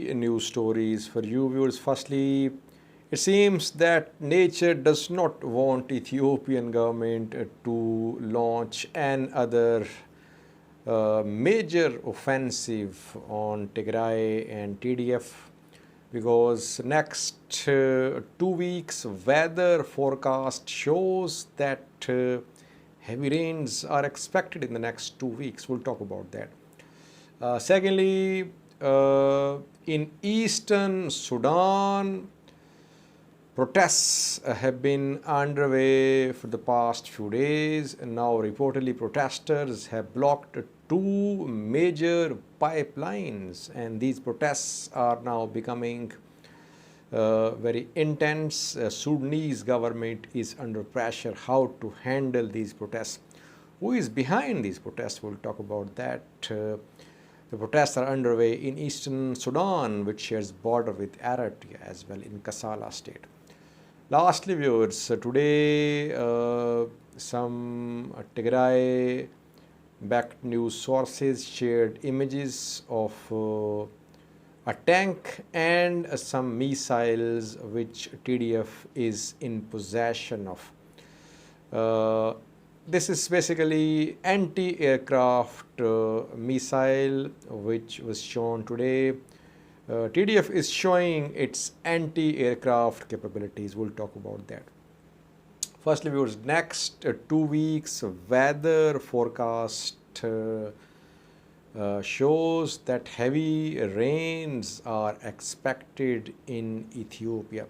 three news stories for you viewers. Firstly, it seems that nature does not want Ethiopian government to launch another major offensive on Tigray and TDF, because next 2 weeks weather forecast shows that heavy rains are expected in the next 2 weeks. We'll talk about that. Secondly, in eastern Sudan, protests have been underway for the past few days, and now reportedly protesters have blocked two major pipelines, and these protests are now becoming very intense. Sudanese government is under pressure how to handle these protests. Who is behind these protests? We'll talk about that. The protests are underway in eastern Sudan, which shares border with Eritrea as well, in Kassala state. Lastly, viewers, today some Tigray-backed news sources shared images of a tank and some missiles which TDF is in possession of. This is basically anti-aircraft missile which was shown today. TDF is showing its anti-aircraft capabilities. We'll talk about that. Firstly, viewers, next 2 weeks weather forecast shows that heavy rains are expected in Ethiopia.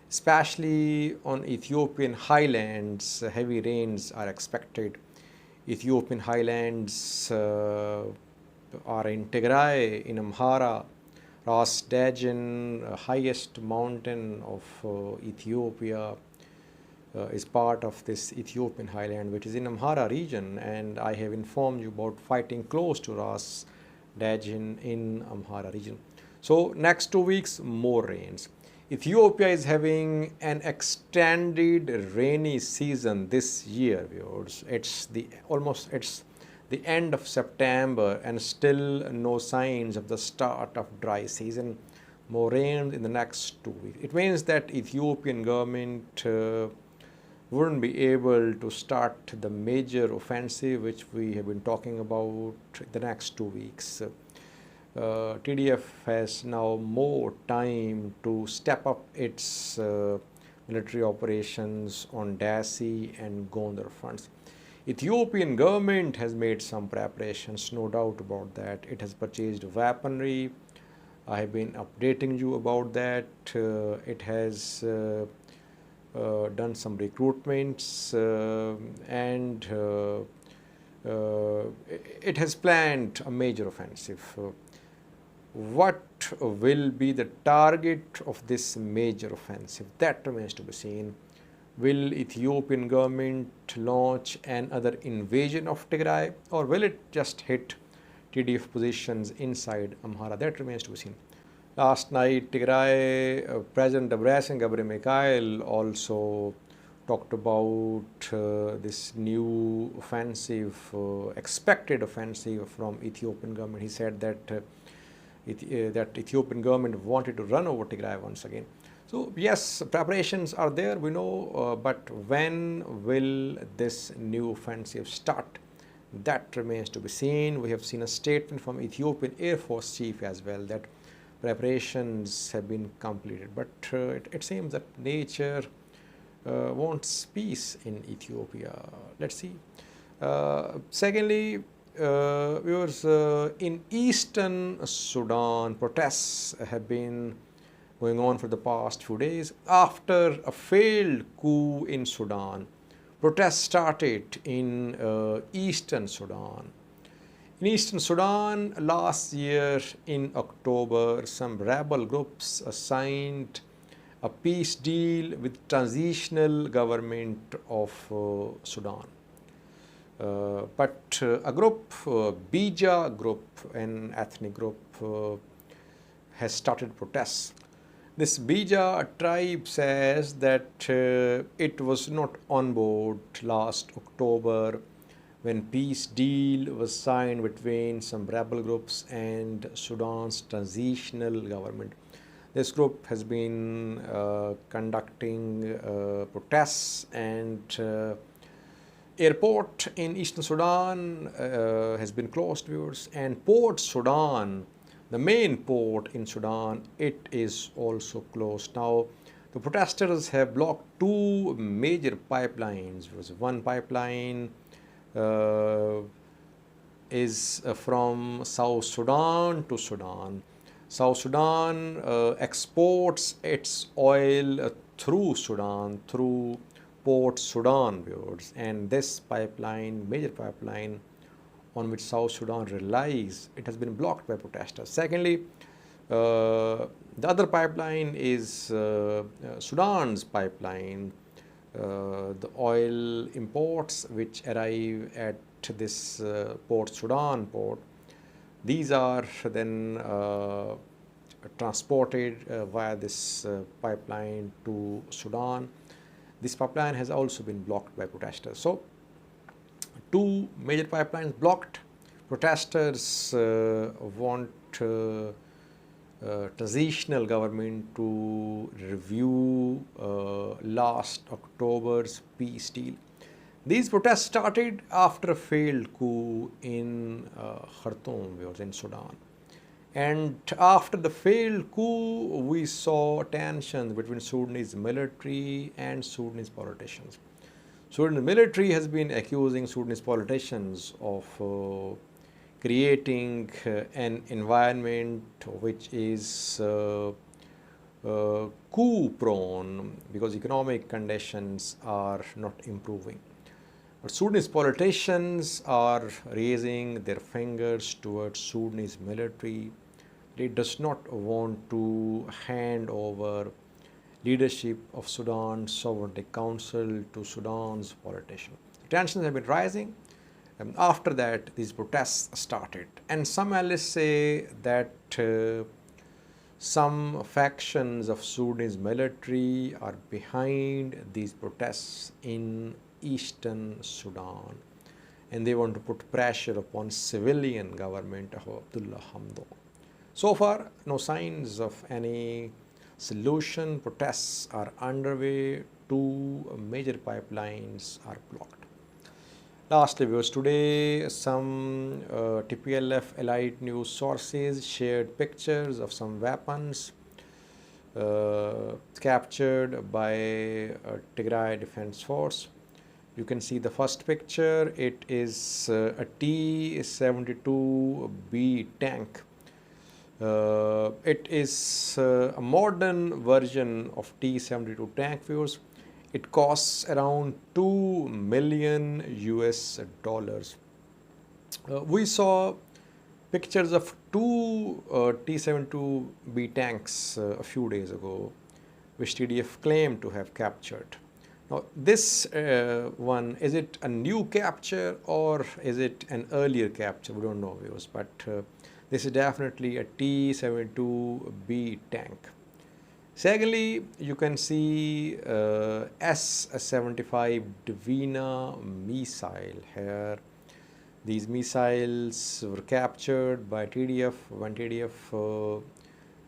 Especially on Ethiopian highlands, heavy rains are expected. Ethiopian highlands are in Tigray, in Amhara, Ras Dajan, highest mountain of Ethiopia, is part of this Ethiopian highland, which is in Amhara region, and I have informed you about fighting close to Ras Dajan in Amhara region. So next 2 weeks, more rains. Ethiopia is having an extended rainy season this year, viewers. It's the end of September and still no signs of the start of dry season. More rain in the next 2 weeks. It means that Ethiopian government wouldn't be able to start the major offensive which we have been talking about the next 2 weeks. TDF has now more time to step up its military operations on Dasi and Gondar fronts. Ethiopian government has made some preparations, no doubt about that. It has purchased weaponry. I have been updating you about that. It has done some recruitments and it has planned a major offensive. What will be the target of this major offensive? That remains to be seen. Will Ethiopian government launch another invasion of Tigray, or will it just hit TDF positions inside Amhara? That remains to be seen. Last night, Tigray President Debretsion Gebremichael also talked about this new offensive, expected offensive from Ethiopian government. He said that that Ethiopian government wanted to run over Tigray once again. So yes, preparations are there, we know, but when will this new offensive start? That remains to be seen. We have seen a statement from Ethiopian Air Force Chief as well that preparations have been completed, but it seems that nature wants peace in Ethiopia. Let's see. Secondly, viewers, in eastern Sudan, protests have been going on for the past few days. After a failed coup in Sudan, protests started in eastern Sudan. In eastern Sudan, last year in October, some rebel groups signed a peace deal with transitional government of Sudan. But a group, Bija group, an ethnic group, has started protests. This Bija tribe says that it was not on board last October when peace deal was signed between some rebel groups and Sudan's transitional government. This group has been conducting protests, and airport in Eastern Sudan has been closed, viewers, and Port Sudan, the main port in Sudan, it is also closed. Now, the protesters have blocked two major pipelines. One pipeline uh, is from South Sudan to Sudan. South Sudan exports its oil through Sudan, through Port Sudan, viewers, and this pipeline, major pipeline on which South Sudan relies, it has been blocked by protesters. Secondly, the other pipeline is Sudan's pipeline. The oil imports which arrive at this Port Sudan port, these are then transported via this pipeline to Sudan. This pipeline has also been blocked by protesters. So, two major pipelines blocked. Protesters want transitional government to review last October's peace deal. These protests started after a failed coup in Khartoum, in Sudan. And after the failed coup, we saw tensions between Sudanese military and Sudanese politicians. Sudanese military has been accusing Sudanese politicians of creating an environment which is coup prone because economic conditions are not improving. But Sudanese politicians are raising their fingers towards Sudanese military. They does not want to hand over leadership of Sudan's Sovereignty Council to Sudan's politicians. Tensions have been rising. After that, these protests started. And some analysts say that some factions of Sudanese military are behind these protests in Eastern Sudan, and they want to put pressure upon civilian government of Abdullah Hamdok. So far, no signs of any solution. Protests are underway. Two major pipelines are blocked. Lastly, viewers, today some TPLF elite news sources shared pictures of some weapons captured by Tigray Defense Force. You can see the first picture. It is a T-72B tank. It is a modern version of T-72 tank, viewers. It costs around $2 million US. We saw pictures of two T-72B tanks a few days ago, which TDF claimed to have captured. Now, this one, is it a new capture or is it an earlier capture? We don't know, viewers, but this is definitely a T-72B tank. Secondly, you can see S-75 Divina missile here. These missiles were captured by TDF when TDF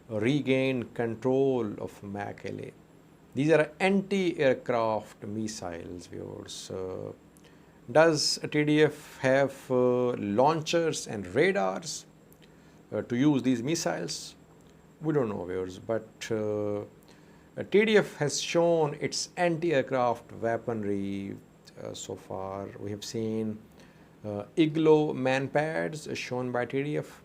regained control of Makele. These are anti-aircraft missiles, viewers. Does TDF have launchers and radars to use these missiles? We don't know, viewers, but TDF has shown its anti-aircraft weaponry so far. We have seen Iglo man-pads shown by TDF,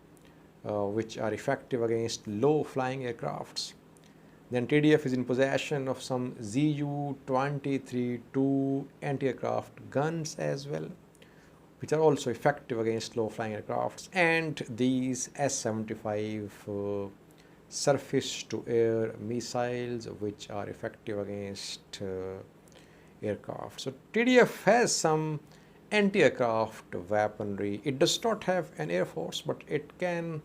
which are effective against low-flying aircrafts. Then TDF is in possession of some Zu-23-2 anti-aircraft guns as well, which are also effective against low-flying aircrafts, and these S-75 surface-to-air missiles, which are effective against aircraft. So TDF has some anti-aircraft weaponry. It does not have an air force, but it can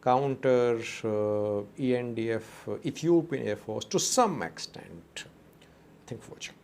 counter ENDF, Ethiopian Air Force, to some extent. Thank you for watching.